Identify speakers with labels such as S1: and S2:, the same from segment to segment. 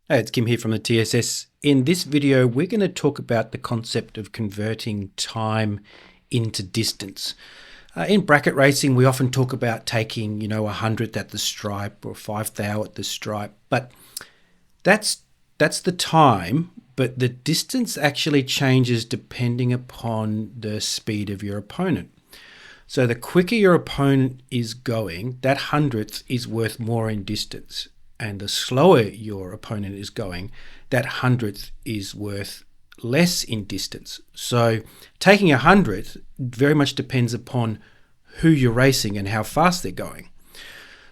S1: Hey, it's Kim here from the TSS. In this video, we're going to talk about the concept of converting time into distance. In bracket racing, we often talk about taking, 100th at the stripe or 5th hour at the stripe, but that's the time, but the distance actually changes depending upon the speed of your opponent. So the quicker your opponent is going, that 100th is worth more in distance. And the slower your opponent is going, that 100th is worth less in distance. So taking 100th very much depends upon who you're racing and how fast they're going.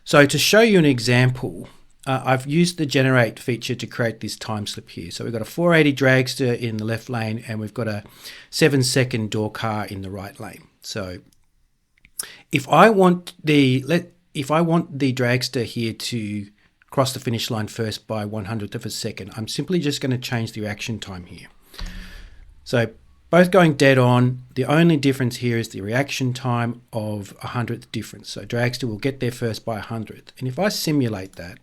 S1: So to show you an example, I've used the generate feature to create this time slip here. So we've got a 480 dragster in the left lane and we've got a 7-second door car in the right lane. So if I want the dragster here to cross the finish line first by 100th of a second, I'm simply just going to change the reaction time here. So both going dead on. The only difference here is the reaction time of 100th difference. So dragster will get there first by 100th. And if I simulate that,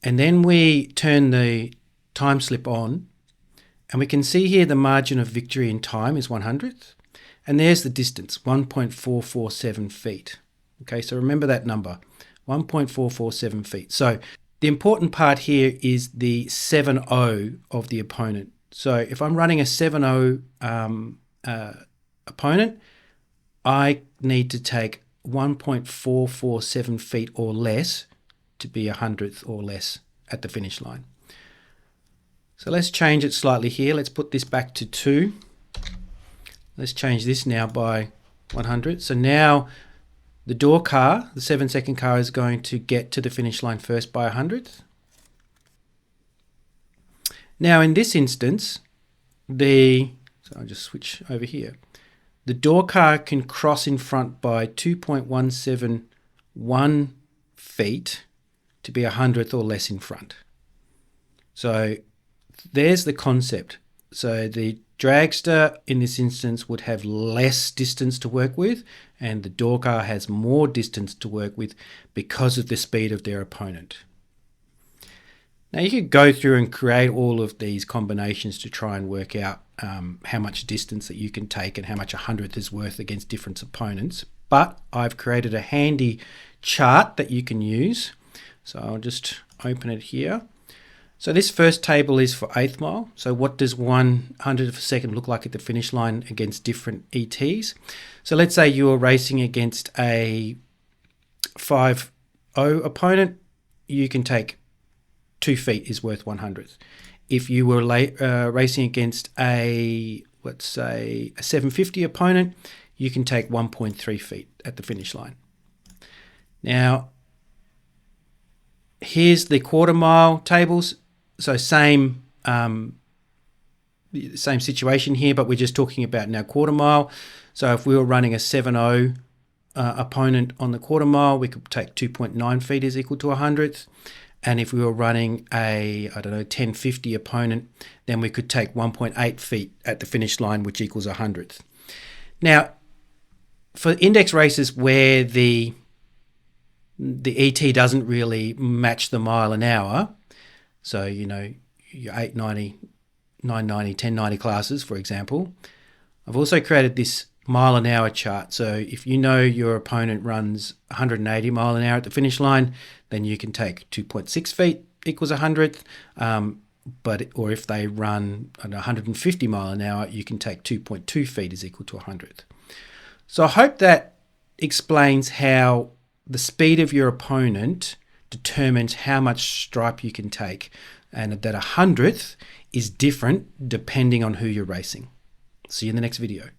S1: and then we turn the time slip on, and we can see here the margin of victory in time is 100th. And there's the distance, 1.447 feet. Okay, so remember that number. 1.447 feet. So the important part here is the 7-0 of the opponent. So if I'm running a 7-0 opponent, I need to take 1.447 feet or less to be 100th or less at the finish line. So let's change it slightly here. Let's put this back to 2. Let's change this now by 100. So now the door car, the 7-second car, is going to get to the finish line first by 100th. Now in this instance, so I'll just switch over here. The door car can cross in front by 2.171 feet to be 100th or less in front. So there's the concept. So the dragster in this instance would have less distance to work with, and the door car has more distance to work with because of the speed of their opponent. Now you could go through and create all of these combinations to try and work out how much distance that you can take and how much 100th is worth against different opponents, but I've created a handy chart that you can use. So I'll just open it here. So this first table is for 1/8 mile. So what does 100th of a second look like at the finish line against different ETs? So let's say you were racing against a 5-0 opponent. You can take 2 feet is worth 100th. If you were racing against let's say a 750 opponent, you can take 1.3 feet at the finish line. Now, here's the quarter mile tables. So same situation here, but we're just talking about now quarter mile. So if we were running a 7-0 opponent on the quarter mile, we could take 2.9 feet is equal to 100th. And if we were running a 1050 opponent, then we could take 1.8 feet at the finish line, which equals 100th. Now, for index races where the ET doesn't really match the mile an hour, so, your 890, 990, 1090 classes, for example, I've also created this mile an hour chart. So if you know your opponent runs 180 mile an hour at the finish line, then you can take 2.6 feet equals 100th. Or if they run 150 mile an hour, you can take 2.2 feet is equal to 100th. So I hope that explains how the speed of your opponent determines how much stripe you can take, and that 100th is different depending on who you're racing. See you in the next video.